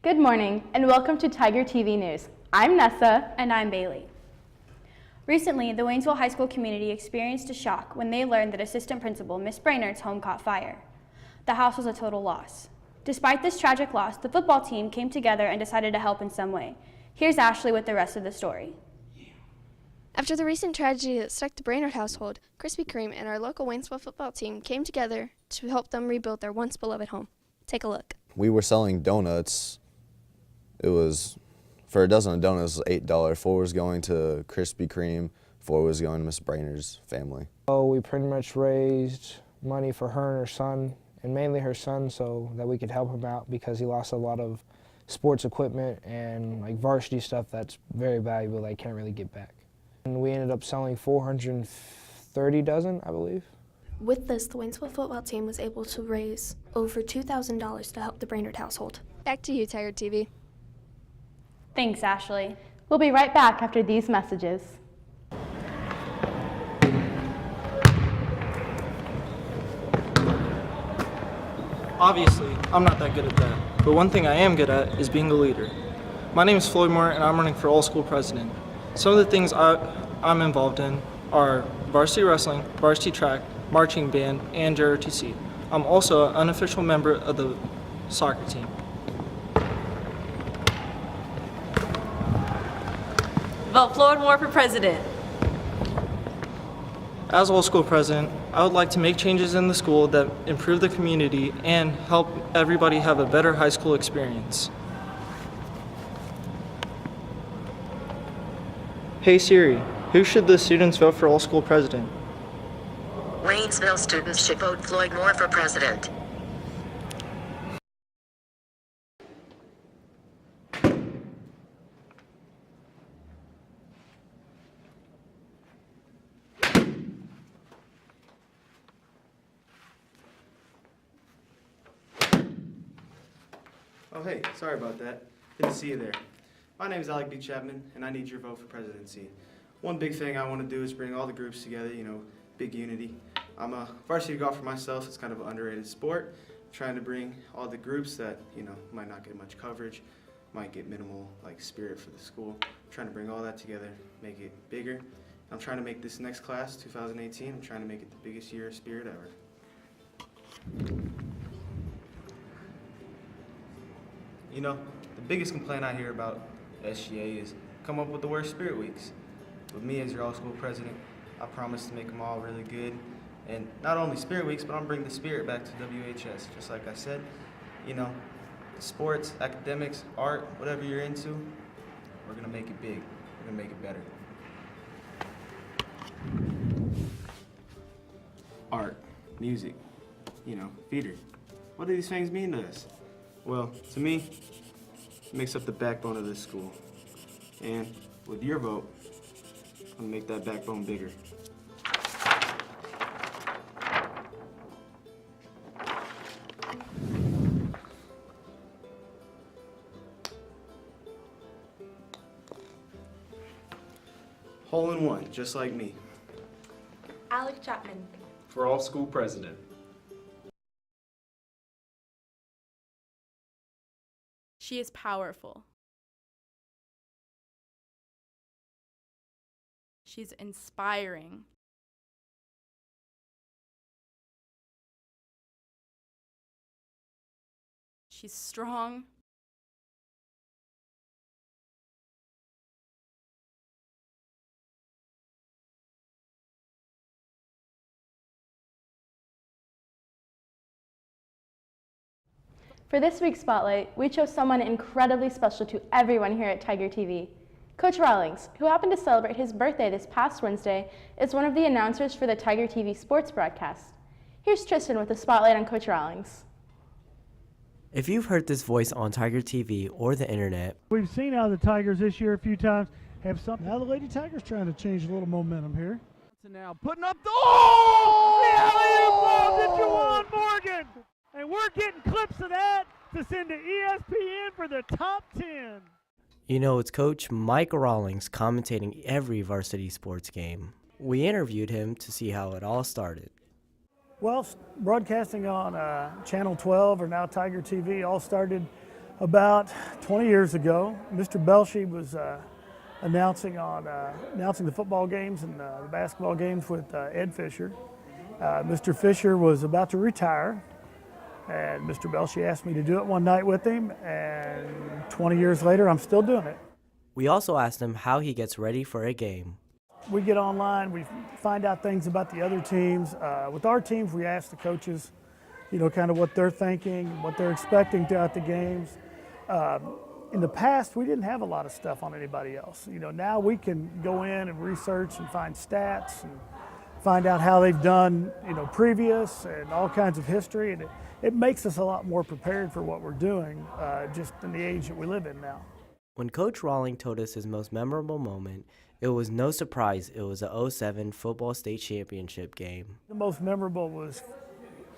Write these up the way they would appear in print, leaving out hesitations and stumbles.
Good morning and welcome to Tiger TV News. I'm Nessa. And I'm Bailey. Recently, the Waynesville High School community experienced a shock when they learned that Assistant Principal Miss Brainerd's home caught fire. The house was a total loss. Despite this tragic loss, the football team came together and decided to help in some way. Here's Ashley with the rest of the story. After the recent tragedy that struck the Brainerd household, Krispy Kreme and our local Waynesville football team came together to help them rebuild their once beloved home. Take a look. We were selling donuts. It was, for a dozen of donuts, $8. 4 was going to Krispy Kreme, 4 was going to Miss Brainerd's family. So we pretty much raised money for her and her son, and mainly her son, so that we could help him out because he lost a lot of sports equipment and like varsity stuff that's very valuable that I can't really get back. And we ended up selling 430 dozen, I believe. With this, the Waynesville football team was able to raise over $2,000 to help the Brainerd household. Back to you, Tiger TV. Thanks, Ashley. We'll be right back after these messages. Obviously, I'm not that good at that, but one thing I am good at is being a leader. My name is Floyd Moore and I'm running for all-school president. Some of the things I'm involved in are varsity wrestling, varsity track, marching band, and JROTC. I'm also an unofficial member of the soccer team. Vote Floyd Moore for president. As all-school president, I would like to make changes in the school that improve the community and help everybody have a better high school experience. Hey Siri, who should the students vote for all-school president? Waynesville students should vote Floyd Moore for president. Oh hey, sorry about that. Good to see you there. My name is Alec B. Chapman, and I need your vote for presidency. One big thing I want to do is bring all the groups together, big unity. I'm a varsity golfer myself. It's kind of an underrated sport. I'm trying to bring all the groups that, might not get much coverage, might get minimal, spirit for the school. I'm trying to bring all that together, make it bigger. I'm trying to make this next class, 2018, I'm trying to make it the biggest year of spirit ever. The biggest complaint I hear about SGA is come up with the worst spirit weeks. With me as your all-school president, I promise to make them all really good. And not only spirit weeks, but I'm bringing the spirit back to WHS. Just like I said, sports, academics, art, whatever you're into, we're gonna make it big. We're gonna make it better. Art, music, theater. What do these things mean to us? Well, to me, it makes up the backbone of this school. And with your vote, I'm gonna make that backbone bigger. Hole in one, just like me. Alec Chapman. For all school president. She is powerful. She's inspiring. She's strong. For this week's Spotlight, we chose someone incredibly special to everyone here at Tiger TV. Coach Rawlings, who happened to celebrate his birthday this past Wednesday, is one of the announcers for the Tiger TV sports broadcast. Here's Tristan with the Spotlight on Coach Rawlings. If you've heard this voice on Tiger TV or the internet, we've seen how the Tigers this year a few times have something. Now the Lady Tigers trying to change a little momentum here. So now putting up the alley-oop to Juwan Morgan. And we're getting clips of that to send to ESPN for the top 10. It's Coach Mike Rawlings commentating every varsity sports game. We interviewed him to see how it all started. Well, broadcasting on Channel 12 or now Tiger TV all started About 20 years ago, Mr. Belshie was announcing the football games and the basketball games with Ed Fisher. Mr. Fisher was about to retire, and Mr. Belshie asked me to do it one night with him, and 20 years later, I'm still doing it. We also asked him how he gets ready for a game. We get online, we find out things about the other teams. With our teams, we ask the coaches, kind of what they're thinking, what they're expecting throughout the games. In the past, we didn't have a lot of stuff on anybody else. Now we can go in and research and find stats and find out how they've done, previous and all kinds of history. And it makes us a lot more prepared for what we're doing, just in the age that we live in now. When Coach Rawling told us his most memorable moment, it was no surprise it was the 07 football state championship game. The most memorable was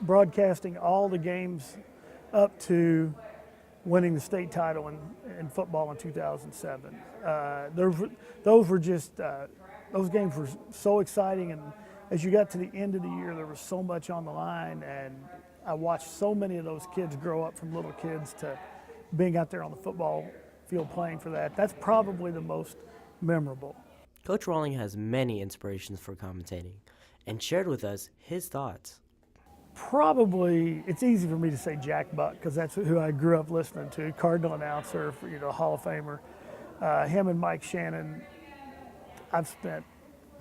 broadcasting all the games up to winning the state title in football in 2007. Those games were so exciting, and as you got to the end of the year, there was so much on the line, and I watched so many of those kids grow up from little kids to being out there on the football field playing for that. That's probably the most memorable. Coach Rawling has many inspirations for commentating and shared with us his thoughts. Probably, it's easy for me to say Jack Buck because that's who I grew up listening to, Cardinal announcer, Hall of Famer. Him and Mike Shannon, I've spent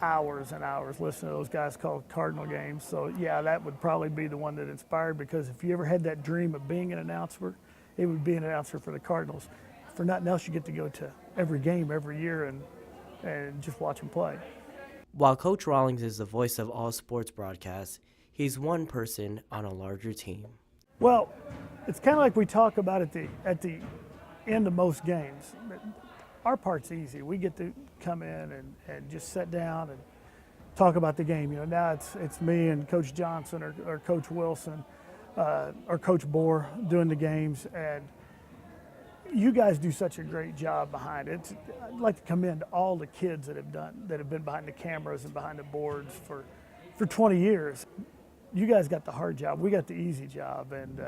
hours and hours listening to those guys call Cardinal games. So yeah, that would probably be the one that inspired, because if you ever had that dream of being an announcer, it would be an announcer for the Cardinals. For nothing else, you get to go to every game every year and just watch them play. While Coach Rawlings is the voice of all sports broadcasts, he's one person on a larger team. Well, it's kind of like we talk about at the end of most games. Our part's easy. We get to come in and just sit down and talk about the game. Now it's me and Coach Johnson or Coach Wilson or Coach Bohr doing the games, and you guys do such a great job behind it. I'd like to commend all the kids that have been behind the cameras and behind the boards for 20 years. You guys got the hard job. We got the easy job, and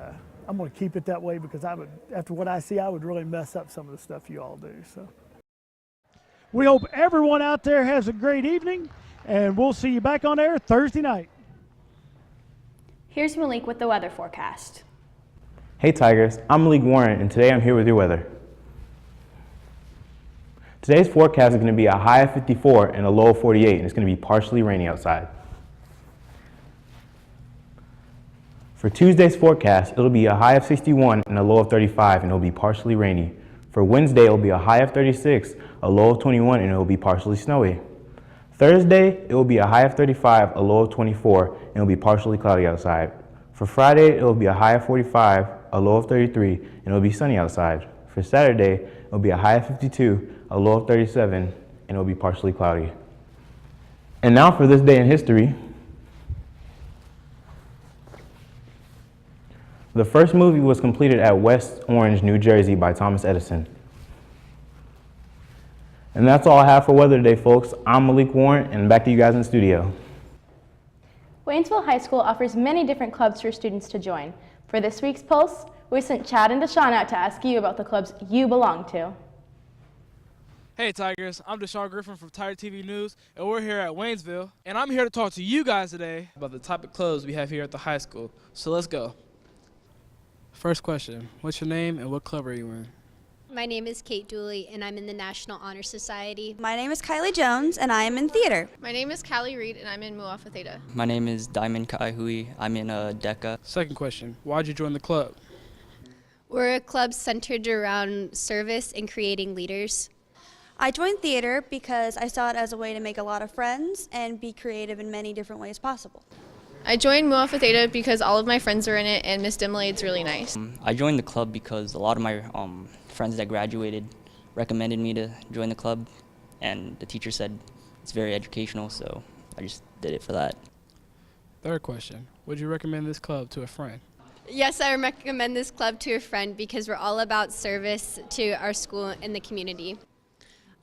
I'm going to keep it that way, because after what I see, I would really mess up some of the stuff you all do. So, we hope everyone out there has a great evening, and we'll see you back on air Thursday night. Here's Malik with the weather forecast. Hey Tigers, I'm Malik Warren, and today I'm here with your weather. Today's forecast is going to be a high of 54 and a low of 48, and it's going to be partially rainy outside. For Tuesday's forecast, it'll be a high of 61 and a low of 35, and it'll be partially rainy. For Wednesday, it'll be a high of 36, a low of 21, and it'll be partially snowy. Thursday, it will be a high of 35, a low of 24, and it'll be partially cloudy outside. For Friday, it'll be a high of 45, a low of 33, and it'll be sunny outside. For Saturday, it'll be a high of 52, a low of 37, and it'll be partially cloudy. And now for this day in history. The first movie was completed at West Orange, New Jersey by Thomas Edison. And that's all I have for weather today, folks. I'm Malik Warren, and back to you guys in the studio. Waynesville High School offers many different clubs for students to join. For this week's Pulse, we sent Chad and Deshaun out to ask you about the clubs you belong to. Hey Tigers, I'm Deshaun Griffin from TigerTV News, and we're here at Waynesville. And I'm here to talk to you guys today about the type of clubs we have here at the high school. So let's go. First question, what's your name and what club are you in? My name is Kate Dooley, and I'm in the National Honor Society. My name is Kylie Jones, and I am in theater. My name is Callie Reed, and I'm in Mu Alpha Theta. My name is Diamond Kai Hui. I'm in DECA. Second question, why'd you join the club? We're a club centered around service and creating leaders. I joined theater because I saw it as a way to make a lot of friends and be creative in many different ways possible. I joined Mu Alpha Theta because all of my friends are in it, and Miss Dimlade's really nice. I joined the club because a lot of my friends that graduated recommended me to join the club, and the teacher said it's very educational, so I just did it for that. Third question, would you recommend this club to a friend? Yes, I recommend this club to a friend because we're all about service to our school and the community.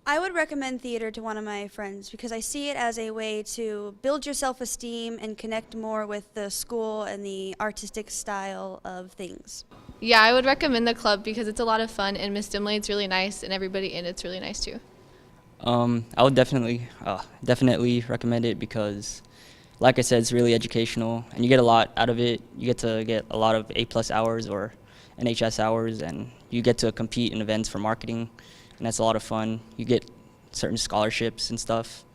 I would recommend theater to one of my friends because I see it as a way to build your self-esteem and connect more with the school and the artistic style of things. Yeah, I would recommend the club because it's a lot of fun and Miss Dimlade's really nice and everybody in it's really nice too. I would definitely recommend it because, like I said, it's really educational and you get a lot out of it. You get to get a lot of A+ hours or NHS hours, and you get to compete in events for marketing, and that's a lot of fun. You get certain scholarships and stuff,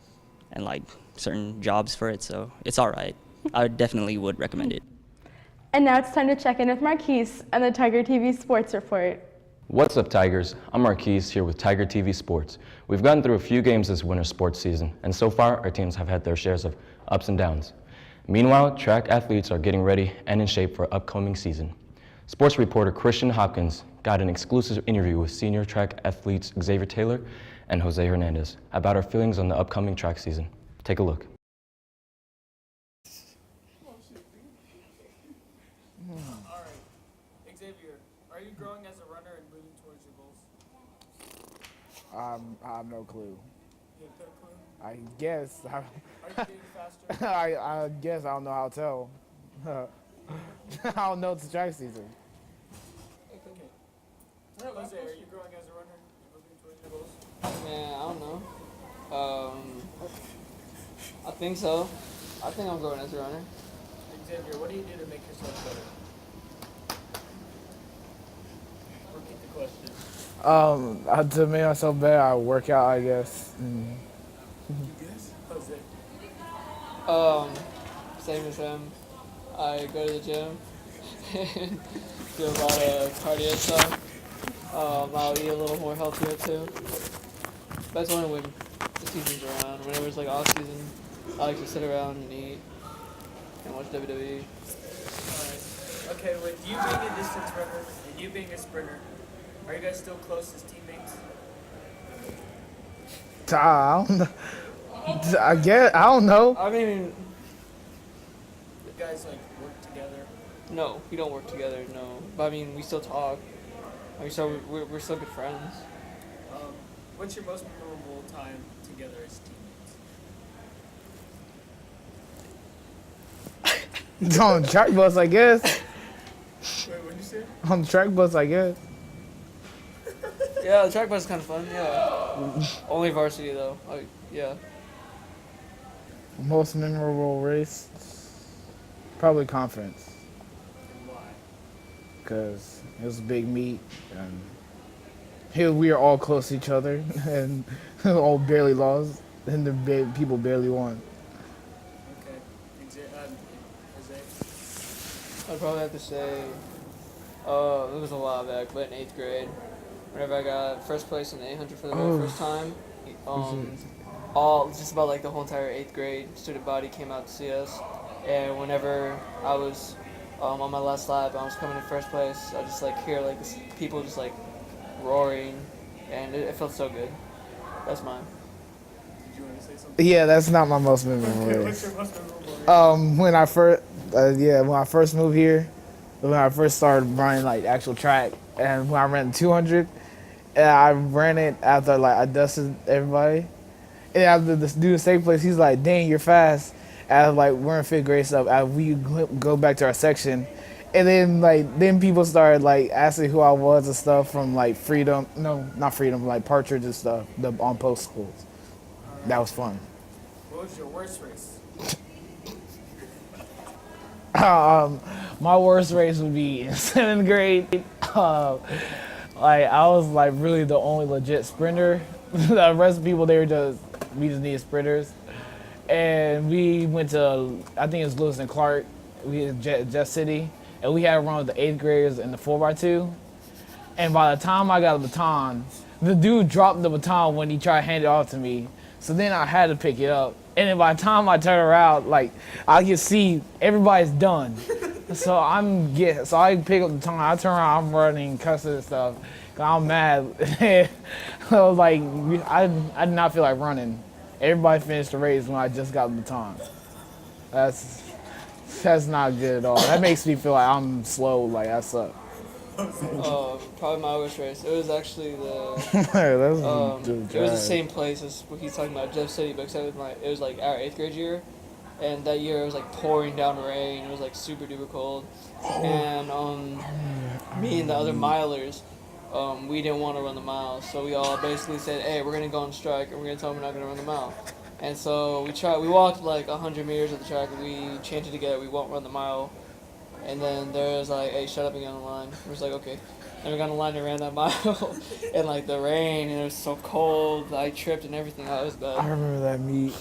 and like certain jobs for it, so it's all right. I definitely would recommend it. And now it's time to check in with Marquise and the Tiger TV Sports Report. What's up, Tigers? I'm Marquise here with Tiger TV Sports. We've gotten through a few games this winter sports season, and so far our teams have had their shares of ups and downs. Meanwhile, track athletes are getting ready and in shape for upcoming season. Sports reporter Christian Hopkins got an exclusive interview with senior track athletes Xavier Taylor and Jose Hernandez about our feelings on the upcoming track season. Take a look. All right, Xavier, are you growing as a runner and moving towards your goals? I have no clue. You have no clue? I guess. Are you getting faster? I guess I don't know how to tell. I don't know it's the track season. Okay. Jose, are you growing as a runner and moving towards your goals? Man, I don't know. I think so. I think I'm growing as a runner. Xavier, what do you do to make yourself better? Repeat the question. To make myself better, I work out, I guess. Jose. Same as him. I go to the gym and do a lot of cardio stuff. I'll eat a little more healthier too. That's only when the season's around. Whenever it's like off season, I like to sit around and eat and watch WWE. Alright. Okay, with you being a distance runner and you being a sprinter, are you guys still close as teammates? I don't know. I guess, I don't know. I mean, You guys like work together? no, we don't work together, no. But I mean, we still talk. I mean, so we're still good friends. What's your most memorable time together as teammates? On the track bus, I guess. Wait, what did you say? On the track bus, I guess. Yeah, the track bus is kind of fun, yeah. Only varsity though, yeah. Most memorable race? Probably conference. And why? Because it was a big meet. And here we are all close to each other and all barely lost. And the people barely won. Okay. Jose? I'd probably have to say, it was a while back, but in 8th grade, whenever I got first place in the 800 for the very first time, just about like the whole entire 8th grade student body came out to see us, and whenever I was on my last lap, I was coming in first place, I just like hear like people just like roaring, and it felt so good. That's mine. Did you want to say something? Yeah, that's not my most memorable Okay, race. what's your most memorable race? When I first moved here, when I first started running like actual track, and when I ran 200, and I ran it after like I dusted everybody, and after the dude in the same place, he's like, "Dang, you're fast." And like we're in 5th grade stuff, and we go back to our section, and then people started like asking who I was and stuff from like like Partridge and stuff, the on post schools. That was fun. What was your worst race? My worst race would be in 7th grade. I was like really the only legit sprinter. The rest of the people, we just needed sprinters. And we went to, I think it was Lewis and Clark, we had Jet City, and we had a run with the 8th graders in the 4x2. And by the time I got a baton, the dude dropped the baton when he tried to hand it off to me. So then I had to pick it up. And then by the time I turn around, like I can see everybody's done. So I pick up the baton, I turn around, I'm running, cussing and stuff. I'm mad. I was like, I did not feel like running. Everybody finished the race when I just got the baton. That's not good at all. That makes me feel like I'm slow, like I suck. Probably my Irish race. It was actually it was the same place as what he's talking about, Jeff City, but except it was like our 8th grade year, and that year it was like pouring down rain. It was like super duper cold, and me and the other milers, we didn't want to run the mile, so we all basically said, hey, we're gonna go on strike and we're gonna tell them we're not gonna run the mile. And so we walked like 100 meters of the track, and we changed it together, we won't run the mile. And then there was like, hey, shut up and get on the line. We was like, okay. Then we got on the line and ran that mile, and like the rain, and it was so cold, I tripped and everything. That was bad. I remember that meet.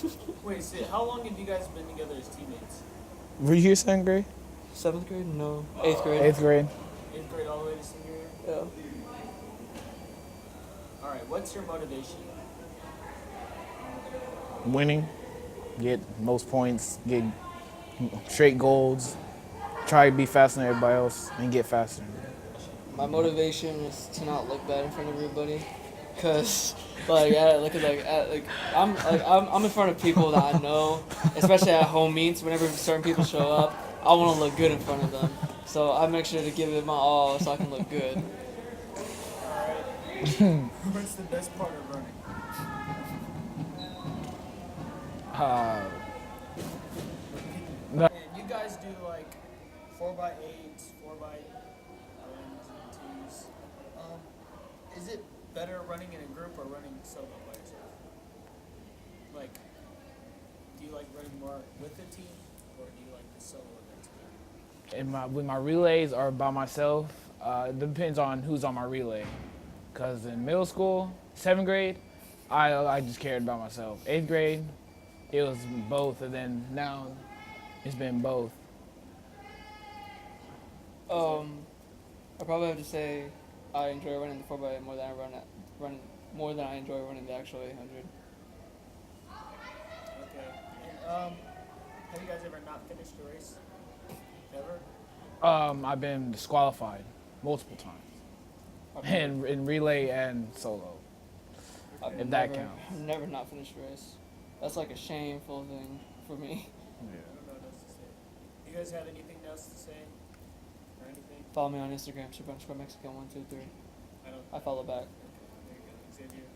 Wait, Sid, how long have you guys been together as teammates? Were you here 7th grade? 7th grade? No. 8th grade. 8th grade. 8th grade all the way to senior year? Yeah. Alright, what's your motivation? Winning, get most points, get straight golds, try to be faster than everybody else, and get faster. My motivation is to not look bad in front of everybody, cause I'm in front of people that I know, especially at home meets. Whenever certain people show up, I want to look good in front of them. So I make sure to give it my all so I can look good. Alright. What's the best part of running? No. And you guys do like 4x8s, 4x1s and 2s. Is it better running in a group or running solo by yourself? Like, do you like running more with the team or do you like the solo events? With my relays or by myself, it depends on who's on my relay. Cause in middle school, 7th grade, I just cared about myself. 8th grade, it was both, and then now it's been both. I probably have to say I enjoy running the 4x8 more than I enjoy running the actual 800. Okay. And have you guys ever not finished a race? Ever? I've been disqualified multiple times. In relay and solo, if that counts. I've never not finished a race. That's like a shameful thing for me. I don't know what else to say. You guys have anything else to say? Or anything? Follow me on Instagram, _Mexican123. I follow back. There you go. Xavier.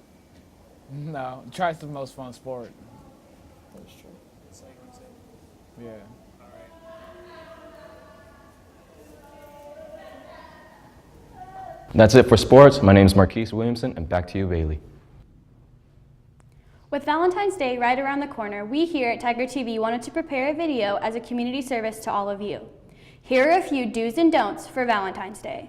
No, try the most fun sport. That is true. That's all you want to say? Yeah. Alright. That's it for sports. My name is Marquise Williamson, and back to you, Bailey. With Valentine's Day right around the corner, we here at Tiger TV wanted to prepare a video as a community service to all of you. Here are a few do's and don'ts for Valentine's Day.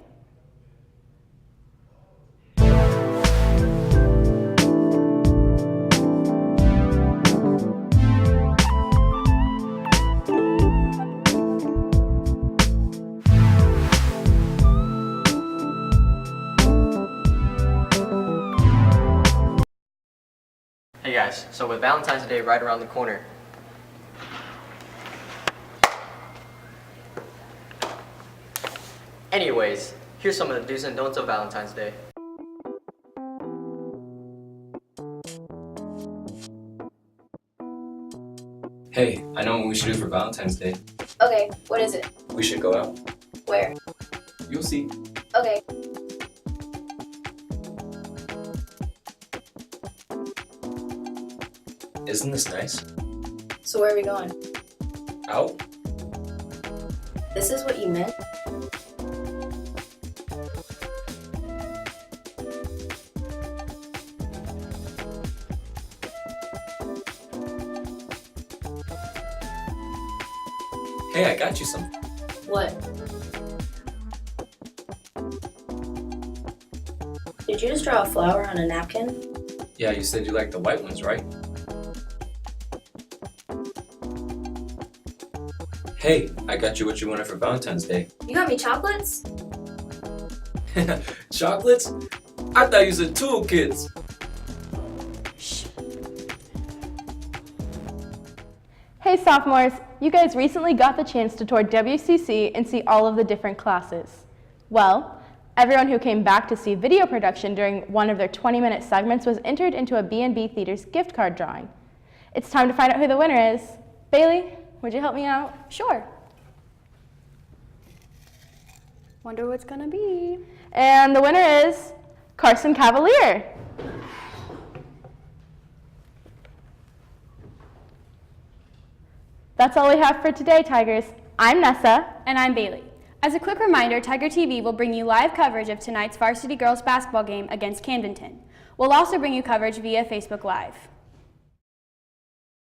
Hey guys, so with Valentine's Day right around the corner, anyways, here's some of the do's and don'ts of Valentine's Day. Hey, I know what we should do for Valentine's Day. Okay, what is it? We should go out. Where? You'll see. Okay. Isn't this nice? So where are we going? Out? This is what you meant? Hey, I got you some. What? Did you just draw a flower on a napkin? Yeah, you said you like the white ones, right? Hey, I got you what you wanted for Valentine's Day. You got me chocolates? Chocolates? I thought you said toolkits. Hey sophomores, you guys recently got the chance to tour WCC and see all of the different classes. Well, everyone who came back to see video production during one of their 20-minute segments was entered into a B&B Theaters gift card drawing. It's time to find out who the winner is. Bailey, would you help me out? Sure. Wonder who it's gonna be. And the winner is Carson Cavalier. That's all we have for today, Tigers. I'm Nessa. And I'm Bailey. As a quick reminder, Tiger TV will bring you live coverage of tonight's varsity girls basketball game against Camdenton. We'll also bring you coverage via Facebook Live.